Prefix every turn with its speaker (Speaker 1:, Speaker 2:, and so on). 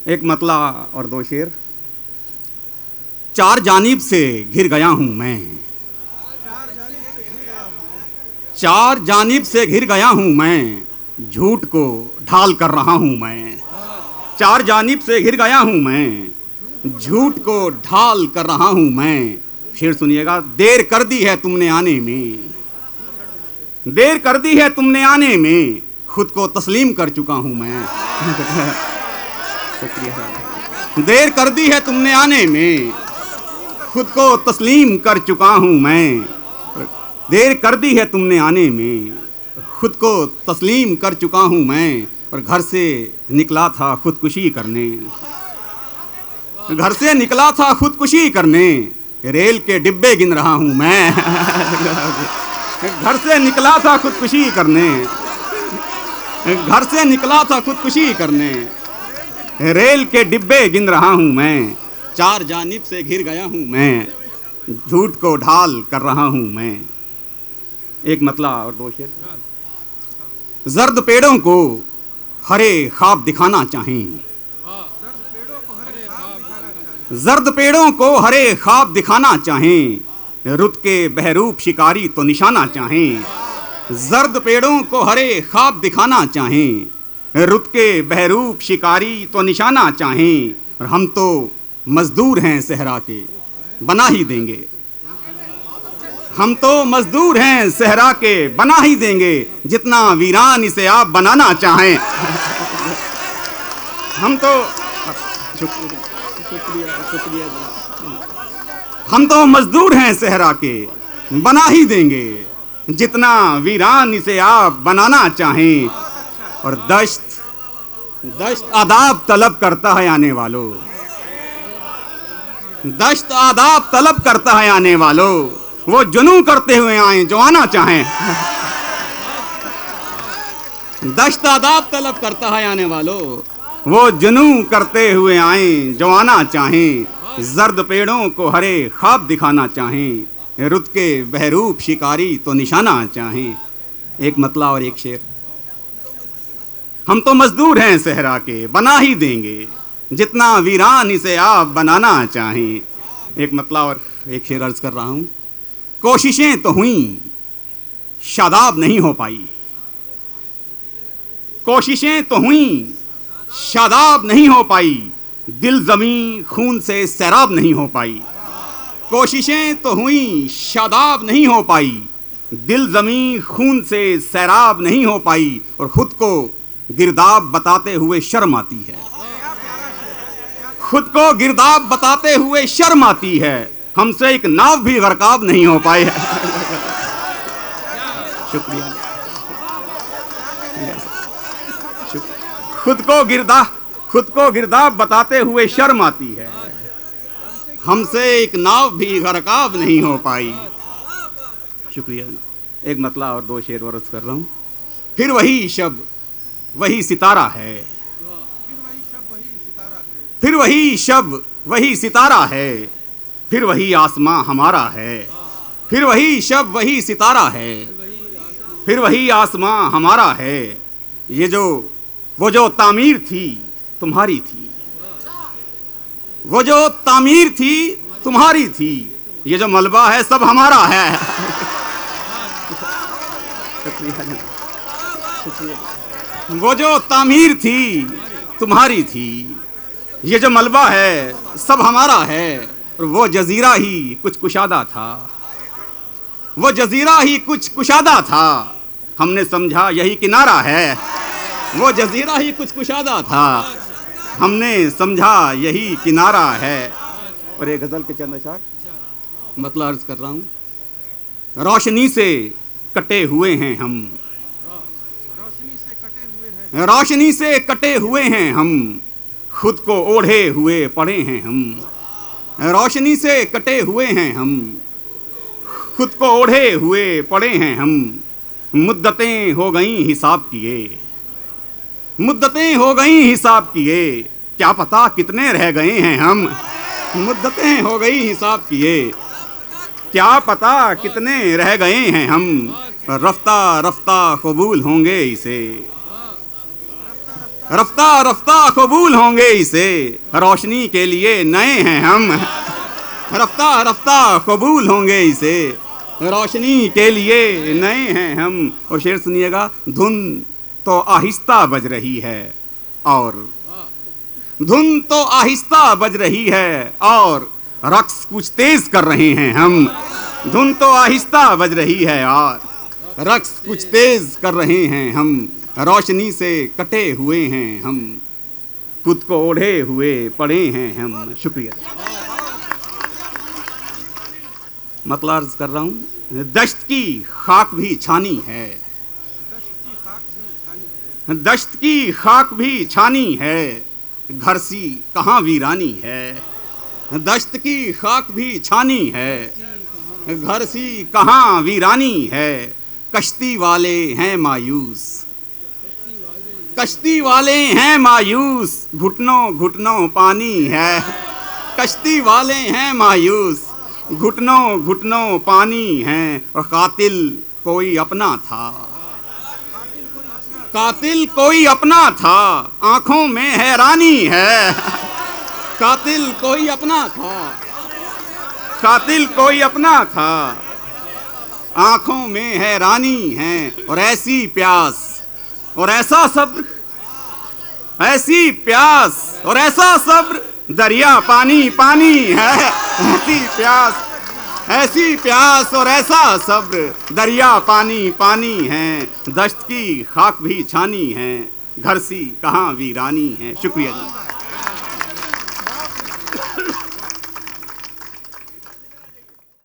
Speaker 1: एक मतला और दो शेर। चार जानिब से घिर गया हूं मैं, चार जानिब से घिर गया हूं मैं, झूठ को ढाल कर रहा हूं मैं। चार जानिब से घिर गया हूं मैं, झूठ को ढाल कर रहा हूं मैं। शेर सुनिएगा। देर कर दी है तुमने आने में, देर कर दी है तुमने आने में, खुद को तस्लीम कर चुका हूं मैं। देर कर दी है तुमने आने में, खुद को तस्लीम कर चुका हूं मैं। देर कर दी है तुमने आने में, खुद को तस्लीम कर चुका हूं मैं। और घर से निकला था खुदकुशी करने, घर से निकला था खुदकुशी करने, रेल के डिब्बे गिन रहा हूं मैं। घर से निकला था खुदकुशी करने, घर से निकला था खुदकुशी करने, रेल के डिब्बे गिन रहा हूं मैं। चार जानिब से घिर गया हूं मैं, झूठ को ढाल कर रहा हूं मैं। एक मतला और दो शेर। जर्द पेड़ों को हरे ख्वाब दिखाना चाहें, जर्द पेड़ों को हरे ख्वाब दिखाना चाहें, रुत के बहरूप शिकारी तो निशाना चाहें। जर्द पेड़ों को हरे ख्वाब दिखाना चाहें, रुत के बहरूप शिकारी तो निशाना चाहें। और हम तो मजदूर हैं सहरा के, बना ही देंगे। हम तो मजदूर हैं सहरा के, बना ही देंगे, जितना वीरान इसे आप बनाना चाहें। हम तो शुक्रिया। हम तो मजदूर हैं सहरा के, बना ही देंगे, जितना वीरान इसे आप बनाना चाहें। और दश्त आदाब तलब करता है आने वालों, दश्त आदाब तलब करता है आने वालों, वो जुनून करते हुए आए जो आना चाहें। दश्त आदाब तलब करता है आने वालों, वो जुनून करते हुए आए जो आना चाहें। जर्द पेड़ों को हरे ख्वाब दिखाना चाहें, रुत के बहरूप शिकारी तो निशाना चाहें। एक मतला और एक शेर। हम तो मजदूर हैं सहरा के, बना ही देंगे, जितना वीरान इसे आप बनाना चाहें। एक मतला और एक शेर अर्ज कर रहा हूं। कोशिशें तो हुई, शादाब नहीं हो पाई, कोशिशें तो हुई, शादाब नहीं हो पाई, दिल जमीं खून से सैराब नहीं हो पाई। कोशिशें तो हुई, शादाब नहीं हो पाई, दिल जमीं खून से सैराब नहीं हो पाई। और खुद को गिरदाब बताते हुए शर्म आती है, खुद को गिरदाब बताते हुए शर्म आती है, हमसे एक नाव भी गरकाब नहीं हो पाई है। शुक्रिया। खुद को गिरदाब बताते हुए शर्म आती है, हमसे एक नाव भी गरकाब नहीं हो पाई। शुक्रिया। एक मतला और दो शेर वर्ज कर रहा हूं। फिर वही शब वही सितारा है, फिर वही शब वही सितारा है, फिर वही आसमां हमारा है। फिर वही शब वही सितारा है, फिर वही आसमां हमारा है। वो जो तामीर थी तुम्हारी थी, वो जो तामीर थी तुम्हारी थी, ये जो मलबा है सब हमारा है। वो जो तामीर थी तुम्हारी थी, ये जो मलबा है सब हमारा है। और वो जजीरा ही कुछ कुशादा था, वो जजीरा ही कुछ कुशादा था, हमने समझा यही किनारा है। वो जजीरा ही कुछ कुशादा था, हमने समझा यही किनारा है। और एक गजल के चंद अशार मतलब अर्ज कर रहा हूं। रोशनी से कटे हुए हैं हम, रोशनी से कटे हुए हैं हम, खुद को ओढ़े हुए पड़े हैं हम। रोशनी से कटे हुए हैं हम, खुद को ओढ़े हुए पड़े हैं हम। मुद्दतें हो गईं हिसाब किए, मुद्दतें हो गईं हिसाब किए, क्या पता कितने रह गए हैं हम। मुद्दतें हो गई हिसाब किए, क्या पता कितने रह गए हैं हम। रफ्ता रफ्ता कबूल होंगे इसे, रफ्ता रफ्ता कबूल होंगे इसे, रोशनी के लिए नए हैं हम। रफ्ता रफ्ता कबूल होंगे इसे, रोशनी के लिए नए हैं हम। और शेर सुनिएगा, धुन तो आहिस्ता बज रही है और धुन तो आहिस्ता बज रही है और रक्स कुछ तेज कर रहे हैं हम। धुन तो आहिस्ता बज रही है और रक्स कुछ तेज कर रहे हैं हम। रोशनी से कटे हुए हैं हम, खुद को ओढ़े हुए पड़े हैं हम। शुक्रिया। मतलब अर्ज कर रहा हूं, दश्त की खाक भी छानी है, दश्त की खाक भी छानी है, घर सी कहाँ वीरानी है। दश्त की खाक भी छानी है, घर सी कहाँ वीरानी है। कश्ती वाले हैं मायूस, कश्ती वाले हैं मायूस, घुटनों घुटनों पानी है। कश्ती वाले हैं मायूस, घुटनों घुटनों पानी है। और कातिल कोई अपना था, कातिल कोई अपना था, आंखों में हैरानी है। कातिल कोई अपना था, कातिल कोई अपना था, आंखों में हैरानी है। और ऐसी प्यास और ऐसा सब्र, ऐसी प्यास और ऐसा सब्र, दरिया पानी पानी है। ऐसी प्यास, ऐसी प्यास और ऐसा सब्र, दरिया पानी पानी है। दश्त की खाक भी छानी है, घर सी कहाँ वीरानी है। शुक्रिया जी।